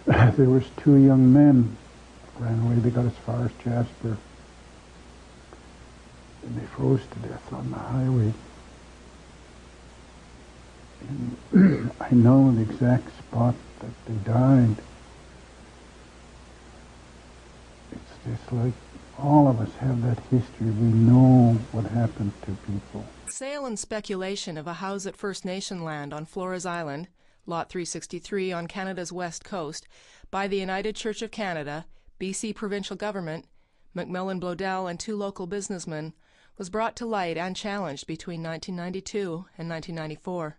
there was two young men ran away. They got as far as Jasper, and they froze to death on the highway. And I know the exact spot that they died. It's just like all of us have that history. We know what happened to people. Sale and speculation of a house at First Nation land on Flores Island, Lot 363 on Canada's west coast, by the United Church of Canada, BC Provincial Government, Macmillan Blodell and two local businessmen, was brought to light and challenged between 1992 and 1994.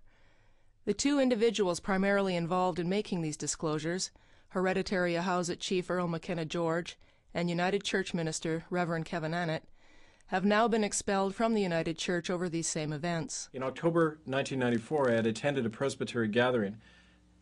The two individuals primarily involved in making these disclosures, Hereditary Ahousaht Chief Earl McKenna George and United Church Minister Reverend Kevin Annett, have now been expelled from the United Church over these same events. In October 1994, I had attended a Presbytery gathering.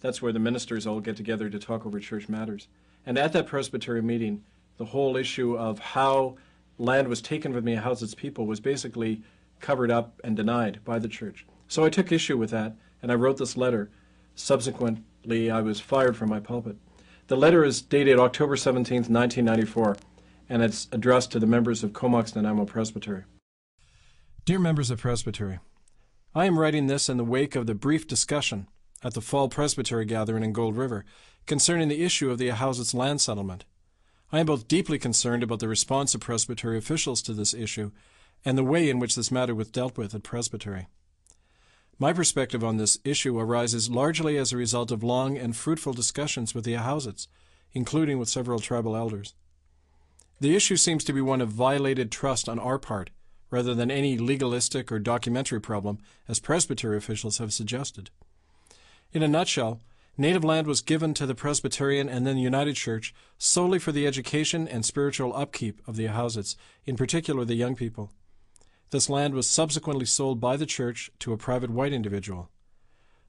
That's where the ministers all get together to talk over church matters. And at that Presbytery meeting, the whole issue of how land was taken from the Ahousaht's people was basically covered up and denied by the church. So I took issue with that, and I wrote this letter. Subsequently, I was fired from my pulpit. The letter is dated October 17th, 1994, and it's addressed to the members of Comox Nanaimo Presbytery. Dear members of Presbytery, I am writing this in the wake of the brief discussion at the Fall Presbytery gathering in Gold River concerning the issue of the Ahousaht's land settlement. I am both deeply concerned about the response of Presbytery officials to this issue and the way in which this matter was dealt with at Presbytery. My perspective on this issue arises largely as a result of long and fruitful discussions with the Ahousaht's, including with several tribal elders. The issue seems to be one of violated trust on our part, rather than any legalistic or documentary problem, as Presbytery officials have suggested. In a nutshell, native land was given to the Presbyterian and then the United Church solely for the education and spiritual upkeep of the Ahousaht's, in particular the young people. This land was subsequently sold by the Church to a private white individual.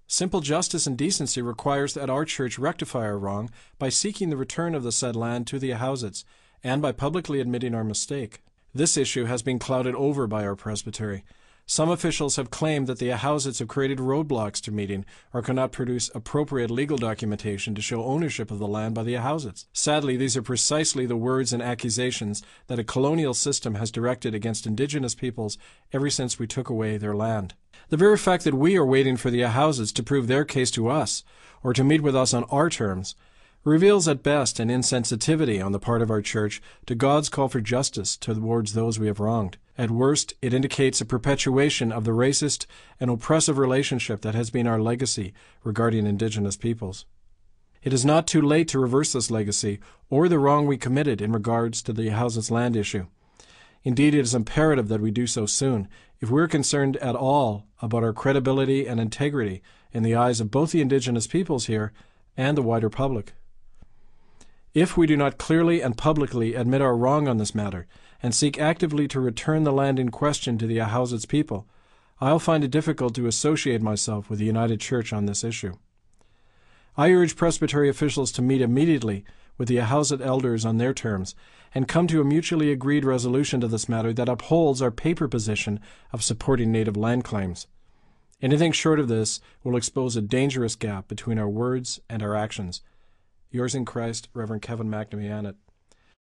Simple justice and decency requires that our Church rectify our wrong by seeking the return of the said land to the Ahousaht's and by publicly admitting our mistake. This issue has been clouded over by our Presbytery. Some officials have claimed that the Ahousaht's have created roadblocks to meeting or cannot produce appropriate legal documentation to show ownership of the land by the Ahousaht's. Sadly, these are precisely the words and accusations that a colonial system has directed against Indigenous peoples ever since we took away their land. The very fact that we are waiting for the Ahousaht's to prove their case to us, or to meet with us on our terms, reveals at best an insensitivity on the part of our Church to God's call for justice towards those we have wronged. At worst, it indicates a perpetuation of the racist and oppressive relationship that has been our legacy regarding Indigenous peoples. It is not too late to reverse this legacy or the wrong we committed in regards to the Ahousaht's land issue. Indeed, it is imperative that we do so soon if we are concerned at all about our credibility and integrity in the eyes of both the Indigenous peoples here and the wider public. If we do not clearly and publicly admit our wrong on this matter and seek actively to return the land in question to the Ahousaht's people, I'll find it difficult to associate myself with the United Church on this issue. I urge Presbytery officials to meet immediately with the Ahousaht elders on their terms and come to a mutually agreed resolution to this matter that upholds our paper position of supporting native land claims. Anything short of this will expose a dangerous gap between our words and our actions. Yours in Christ, Reverend Kevin McNamee Annett.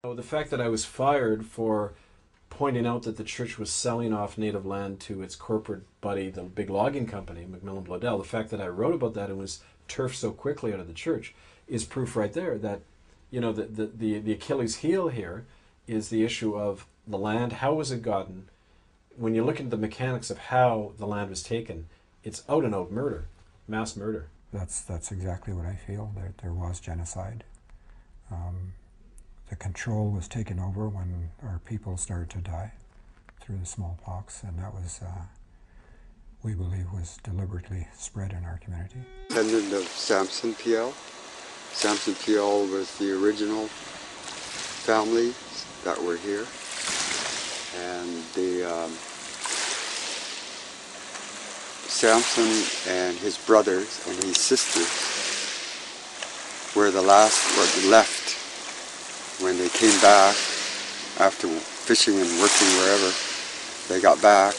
The fact that I was fired for pointing out that the church was selling off native land to its corporate buddy, the big logging company, Macmillan Blodell, the fact that I wrote about that and was turfed so quickly out of the church is proof right there that, you know, the Achilles heel here is the issue of the land. How was it gotten? When you look at the mechanics of how the land was taken, it's out and out murder, mass murder. That's exactly what I feel, that there was genocide. The control was taken over when our people started to die through the smallpox, and that was, we believe, was deliberately spread in our community. Descendant of Samson PL. Samson PL was the original family that were here, and Samson and his brothers and his sisters were the last were left when they came back after fishing and working wherever. They got back,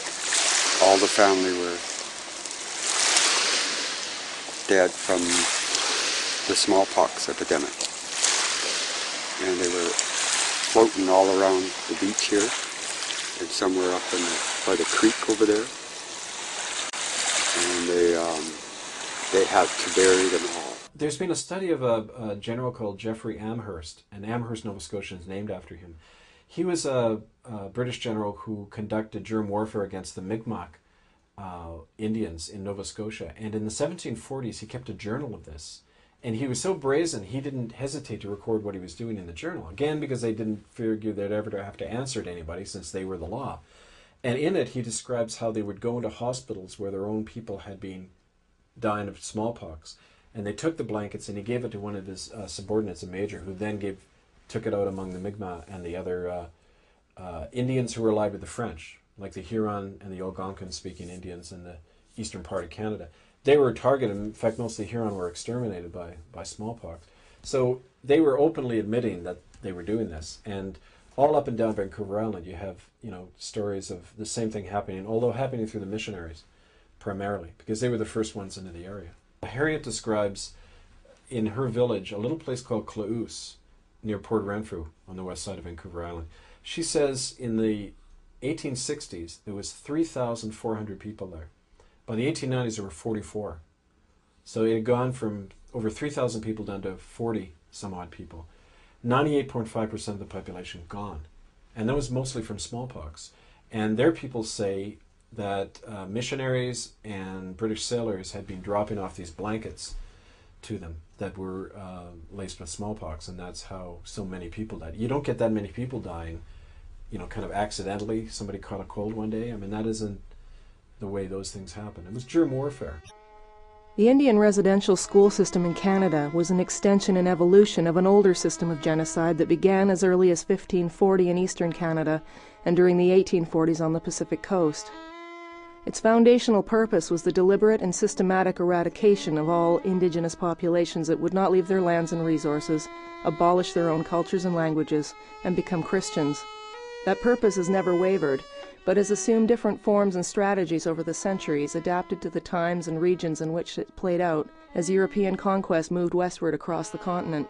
all the family were dead from the smallpox epidemic. And they were floating all around the beach here and somewhere up by the creek over there. And they had to bury them all. There's been a study of a general called Geoffrey Amherst, and Amherst, Nova Scotia is named after him. He was a British general who conducted germ warfare against the Mi'kmaq Indians in Nova Scotia. And in the 1740s, he kept a journal of this. And he was so brazen, he didn't hesitate to record what he was doing in the journal. Again, because they didn't figure they'd ever have to answer to anybody since they were the law. And in it, he describes how they would go into hospitals where their own people had been dying of smallpox. And they took the blankets and he gave it to one of his subordinates, a major, who then took it out among the Mi'kmaq and the other Indians who were allied with the French, like the Huron and the Algonquin-speaking Indians in the eastern part of Canada. They were targeted. In fact, most of the Huron were exterminated by smallpox. So they were openly admitting that they were doing this. And all up and down Vancouver Island, you have stories of the same thing happening, although happening through the missionaries primarily, because they were the first ones into the area. Harriet describes in her village a little place called Claus near Port Renfrew on the west side of Vancouver Island. She says in the 1860s there was 3,400 people there. By the 1890s there were 44. So it had gone from over 3,000 people down to 40 some odd people. 98.5% of the population gone. And that was mostly from smallpox. And their people say that missionaries and British sailors had been dropping off these blankets to them that were laced with smallpox, and that's how so many people died. You don't get that many people dying, kind of accidentally. Somebody caught a cold one day. I mean, that isn't the way those things happen. It was germ warfare. The Indian residential school system in Canada was an extension and evolution of an older system of genocide that began as early as 1540 in eastern Canada and during the 1840s on the Pacific coast. Its foundational purpose was the deliberate and systematic eradication of all indigenous populations that would not leave their lands and resources, abolish their own cultures and languages, and become Christians. That purpose has never wavered, but has assumed different forms and strategies over the centuries, adapted to the times and regions in which it played out as European conquest moved westward across the continent.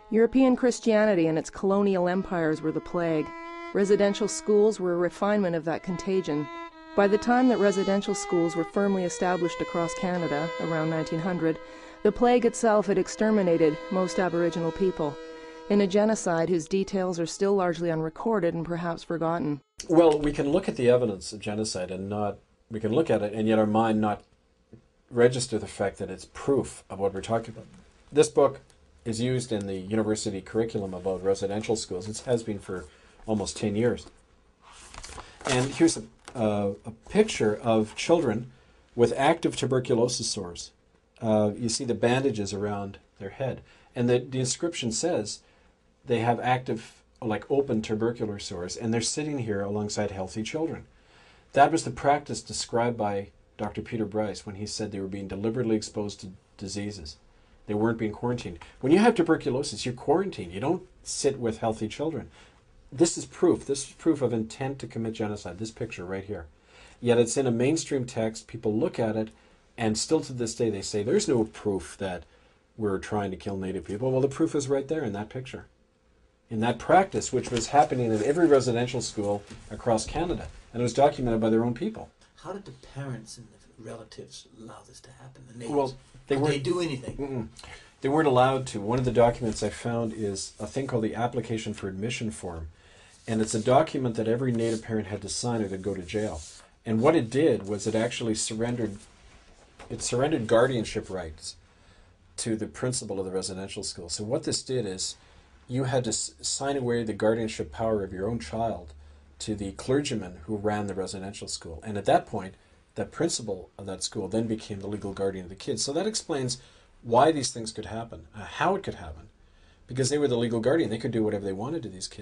European Christianity and its colonial empires were the plague. Residential schools were a refinement of that contagion. By the time that residential schools were firmly established across Canada, around 1900, the plague itself had exterminated most Aboriginal people, in a genocide whose details are still largely unrecorded and perhaps forgotten. Well, we can look at the evidence of genocide we can look at it and yet our mind not register the fact that it's proof of what we're talking about. This book is used in the university curriculum about residential schools. It has been for almost 10 years. And here's a picture of children with active tuberculosis sores. You see the bandages around their head. And the inscription says they have active, like open tubercular sores, and they're sitting here alongside healthy children. That was the practice described by Dr. Peter Bryce when he said they were being deliberately exposed to diseases. They weren't being quarantined. When you have tuberculosis, you're quarantined. You don't sit with healthy children. This is proof. This is proof of intent to commit genocide, this picture right here. Yet it's in a mainstream text. People look at it, and still to this day they say, there's no proof that we're trying to kill Native people. Well, the proof is right there in that picture. In that practice, which was happening in every residential school across Canada. And it was documented by their own people. How did the parents and the relatives allow this to happen? The neighbors? Well, did they do anything? They weren't allowed to. One of the documents I found is a thing called the Application for Admission Form. And it's a document that every Native parent had to sign or they'd go to jail. And what it did was it actually surrendered guardianship rights to the principal of the residential school. So what this did is you had to sign away the guardianship power of your own child to the clergyman who ran the residential school. And at that point, the principal of that school then became the legal guardian of the kids. So that explains why these things could happen, how it could happen. Because they were the legal guardian. They could do whatever they wanted to these kids.